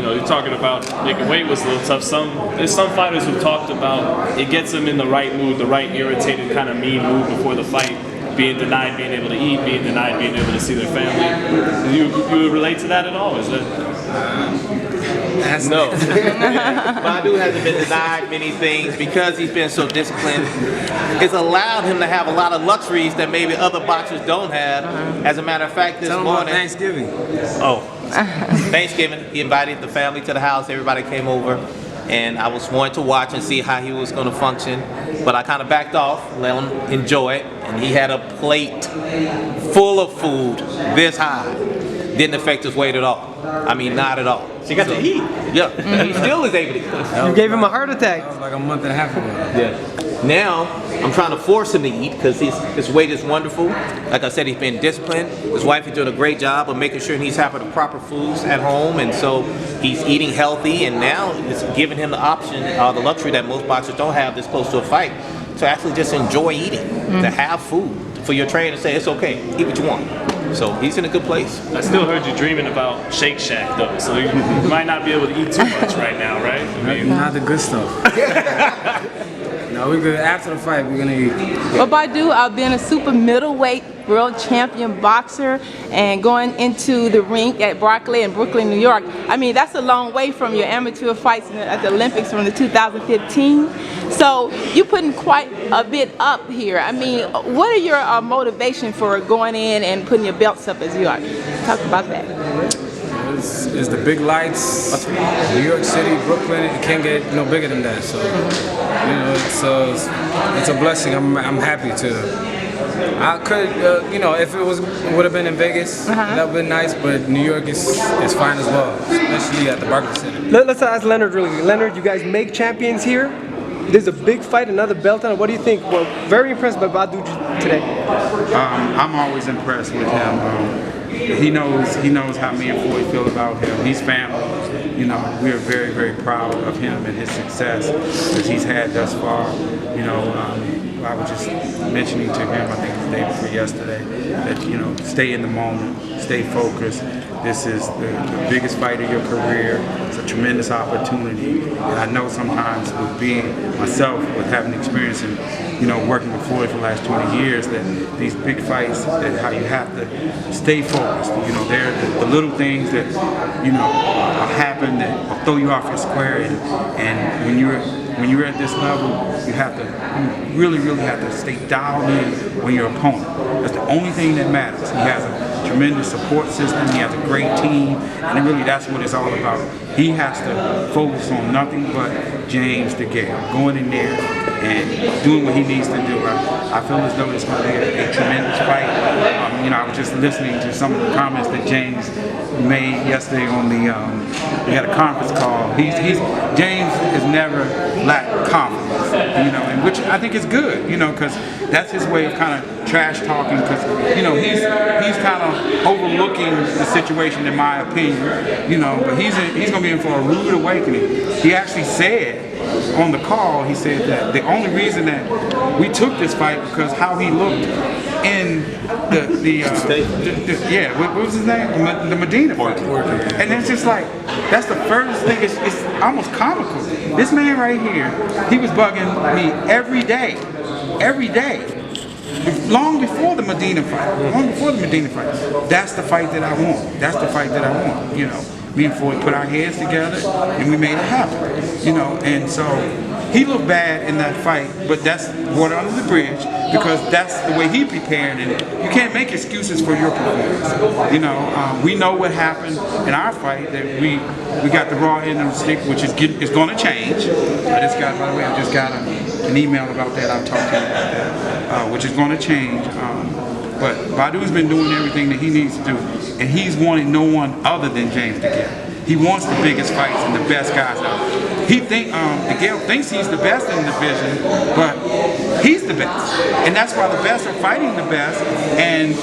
you know, you're talking about making weight was a little tough. There's some fighters who talked about it gets them in the right mood, the right irritated kind of mean mood before the fight. Being denied being able to eat, being denied being able to see their family. Do you relate to that at all? Is that? No. Badou hasn't been denied many things because he's been so disciplined. It's allowed him to have a lot of luxuries that maybe other boxers don't have. As a matter of fact, this morning. Thanksgiving. Oh, Thanksgiving. He invited the family to the house. Everybody came over. And I was wanting to watch and see how he was going to function, but I kind of backed off, let him enjoy it, and he had a plate full of food this high. Didn't affect his weight at all. I mean, not at all. So you got to eat. Yeah, he still is able to eat. You gave him a heart attack. That was like a month and a half ago. Yeah. Now, I'm trying to force him to eat because his weight is wonderful. Like I said, he's been disciplined. His wife is doing a great job of making sure he's having the proper foods at home, and so he's eating healthy, and now it's giving him the option, the luxury that most boxers don't have this close to a fight, to actually just enjoy eating, to have food. For your trainer to say, it's okay, eat what you want. So he's in a good place. I still heard you dreaming about Shake Shack though, so you might not be able to eat too much right now, right? I mean, Not the good stuff. No, we're good. After the fight, we're gonna eat. Well, Badou, being a super middleweight world champion boxer and going into the ring at Barclay in Brooklyn, New York, I mean, that's a long way from your amateur fights at the Olympics from the 2015. So you're putting quite a bit up here. I mean, what are your motivation for going in and putting your belts up as you are? Talk about that. It's the big lights, New York City, Brooklyn. It can't get no bigger than that. So, you know, it's a blessing. I'm happy to. I could, you know, if it would have been in Vegas, that would have been nice. But New York is fine as well, especially at the Barclays Center. Let's ask Leonard really quick. Leonard, you guys make champions here. There's a big fight, another belt on it. What do you think? Well, very impressed by Badou today. I'm always impressed with him. He knows how me and Floyd feel about him. He's family. You know, we are very, very proud of him and his success that he's had thus far. You know, I was just mentioning to him, I think it was the day before yesterday, that, you know, stay in the moment, stay focused. This is the biggest fight of your career. It's a tremendous opportunity. And I know sometimes with being myself, with having experience in, you know, working with Floyd for the last 20 years, that these big fights, that how you have to stay focused. You know, they're the little things that, you know, happen that will throw you off your square. And when you're at this level, you really have to stay dialed in on your opponent. That's the only thing that matters. He has a tremendous support system. He has a great team, and really that's what it's all about. He has to focus on nothing but James Degale, going in there and doing what he needs to do. I feel as though it's going to be a tremendous fight. You know, I was just listening to some of the comments that James made yesterday on the. We had a conference call. James has never lacked confidence. You know, and which I think is good. You know, because that's his way of kind of trash talking. Because you know he's kind of overlooking the situation, in my opinion. You know, but he's going to be in for a rude awakening. He actually said on the call, he said that the only reason that we took this fight because how he looked in what was his name? The Medina fight. And it's just like, that's the first thing, it's almost comical. This man right here, he was bugging me every day. Long before the Medina fight. That's the fight that I want. You know, me and Floyd put our heads together and we made it happen. You know, and so he looked bad in that fight, but that's water under the bridge because that's the way he prepared, and you can't make excuses for your performance. You know, we know what happened in our fight, that we got the raw end of the stick, which is going to change. By the way, I just got an email about that. I'll talk to you about that, which is going to change. But Badou's been doing everything that he needs to do, and he's wanting no one other than James Degale. He wants the biggest fights and the best guys out. Degale thinks he's the best in the division, but he's the best. And that's why the best are fighting the best. And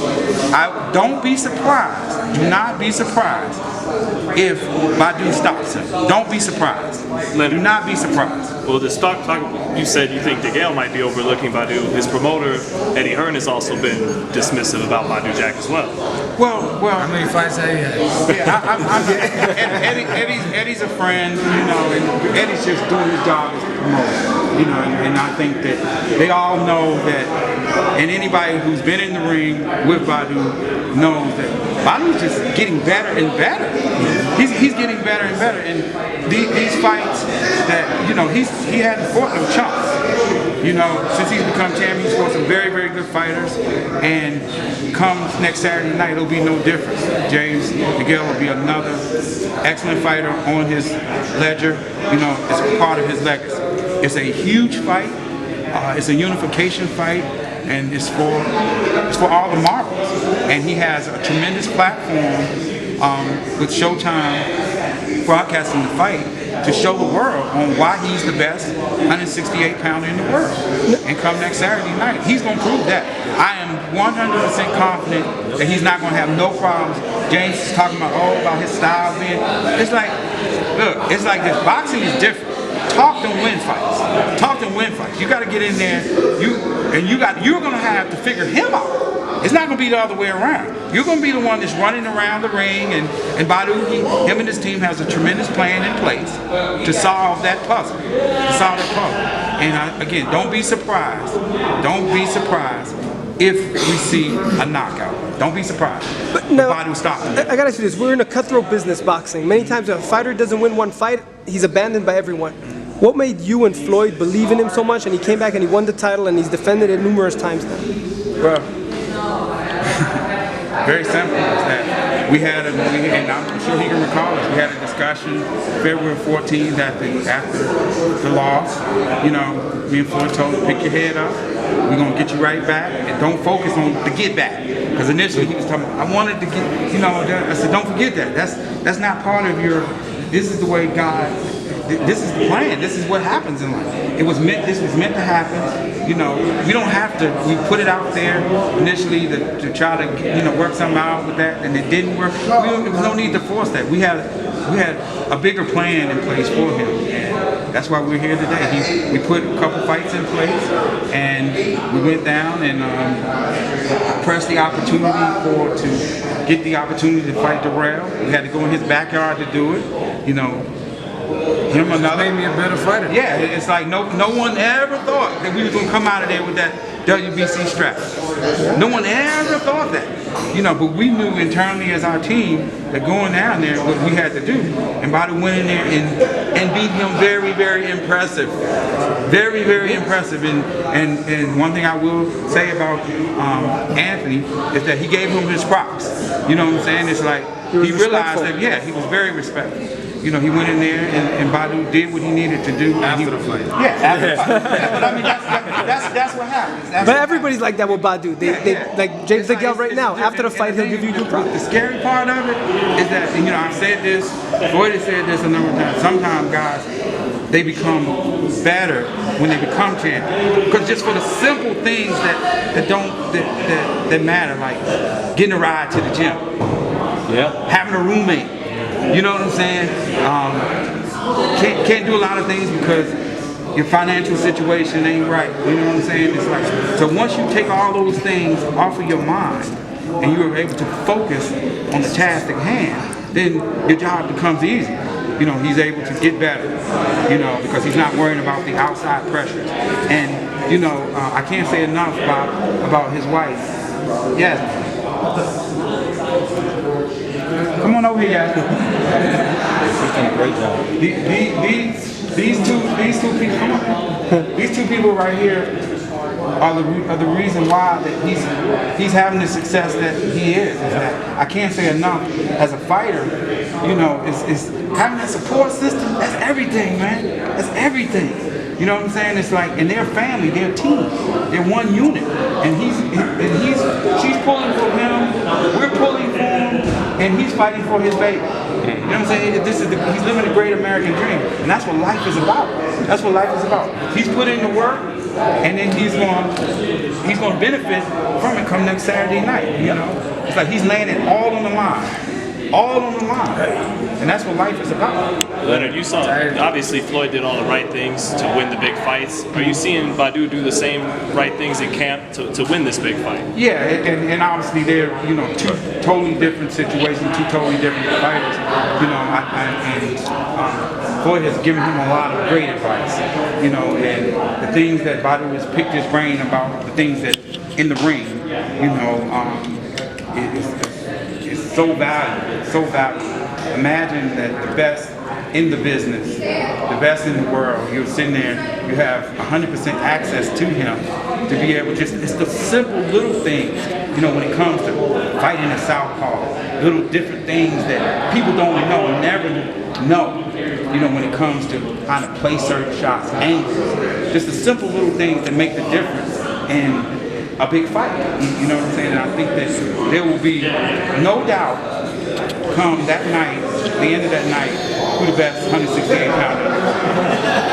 don't be surprised, do not be surprised if Badou stops him. Don't be surprised. Do not be surprised. Well, the you said you think Degale might be overlooking Badou. His promoter, Eddie Hearn, has also been dismissive about Badou Jack as well. Well, How many fights have you had? yeah, Eddie's a friend, you know, and Eddie's just doing his job as a promoter, you know, and I think that they all know that, and anybody who's been in the ring with Badou knows that Badou's just getting better and better. He's getting better and better, and these fights that, you know, he hadn't fought them chumps. You know, since he's become champion, he's fought some very, very good fighters, and come next Saturday night, it'll be no different. James Degale will be another excellent fighter on his ledger. You know, it's part of his legacy. It's a huge fight. It's a unification fight, and it's for all the marbles. And he has a tremendous platform with Showtime broadcasting the fight to show the world on why he's the best 168-pounder in the world. And come next Saturday night, he's going to prove that. I am 100% confident that he's not going to have no problems. James is talking about his style being. It's like, look, it's like this. Boxing is different. Talk and win fights. Talk and win fights. You got to get in there. You're going to have to figure him out. It's not going to be the other way around. You're going to be the one that's running around the ring, and Badou, him and his team has a tremendous plan in place to solve that puzzle. And again, don't be surprised. Don't be surprised if we see a knockout. Don't be surprised. But now, Badou stopped him. I gotta ask you this: we're in a cutthroat business, boxing. Many times, if a fighter doesn't win one fight, he's abandoned by everyone. What made you and Floyd believe in him so much, and he came back and he won the title, and he's defended it numerous times now? Well, very simple. Is that we had and I'm sure he can recall this. We had a discussion February 14th after the loss. You know, me and Floyd told him, pick your head up. We're gonna get you right back, and don't focus on the get back. Because initially he was talking about, I wanted to get, you know, I said, don't forget that. That's not part of your. This is the way God. This is the plan. This is what happens in life. This was meant to happen. You know, we don't have to. We put it out there initially to try to, you know, work something out with that, and it didn't work. There was no need to force that. We had a bigger plan in place for him, and that's why we're here today. We put a couple fights in place, and we went down and pressed the opportunity to get the opportunity to fight Degale. We had to go in his backyard to do it. You know. Him another. Made me a better fighter. Yeah, it's like no one ever thought that we was gonna come out of there with that WBC strap. No one ever thought that. You know, but we knew internally as our team that going down there what we had to do. And Badou went in there and beat him very, very impressive. Very, very impressive. And one thing I will say about Anthony is that he gave him his props. You know what I'm saying? It's like he realized that, yeah, he was very respectful. You know, he went in there and Badou did what he needed to do After the fight. Yeah, after the fight. But I mean, that's what happens. But everybody's like that with Badou. They like James Degale right now. After the fight, he'll give you good props. The scary part of it is that, you know, I've said this, Floyd has said this a number of times. Sometimes guys, they become better when they become champions. Because just for the simple things that matter, like getting a ride to the gym, having a roommate. You know what I'm saying? Can't do a lot of things because your financial situation ain't right. You know what I'm saying? It's like, so once you take all those things off of your mind and you are able to focus on the task at hand, then your job becomes easy. You know, he's able to get better, you know, because he's not worrying about the outside pressures. And, you know, I can't say enough about his wife. Yes. Come on over here, guys. He's doing a great job. These two people, come on. These two people right here are the reason why that he's having the success that he is. That I can't say enough. As a fighter, you know, is having that support system. That's everything, man. That's everything. You know what I'm saying? It's like, and they're family, they're a team, they're one unit, and she's pulling for him, we're pulling for him, and he's fighting for his baby. You know what I'm saying? He's living a great American dream, and that's what life is about. That's what life is about. He's put in the work, and then he's going to benefit from it come next Saturday night. You know, it's like he's laying it all on the line. all on the line. And that's what life is about. Leonard, you saw, obviously Floyd did all the right things to win the big fights. Are you seeing Badou do the same right things in camp to win this big fight? Yeah, and obviously they're, you know, two totally different situations, two totally different fighters. You know, Floyd has given him a lot of great advice, you know, and the things that Badou has picked his brain about, the things that in the ring, you know, it's so valuable, so valuable. Imagine that the best in the business, the best in the world, you're sitting there, you have 100% access to him to be able to it's the simple little things, you know, when it comes to fighting a southpaw, little different things that people don't know, never know, you know, when it comes to how to play certain shots, angles, just the simple little things that make the difference in a big fight, you know what I'm saying? And I think that there will be no doubt come that night, the end of that night, who the best 168 pounder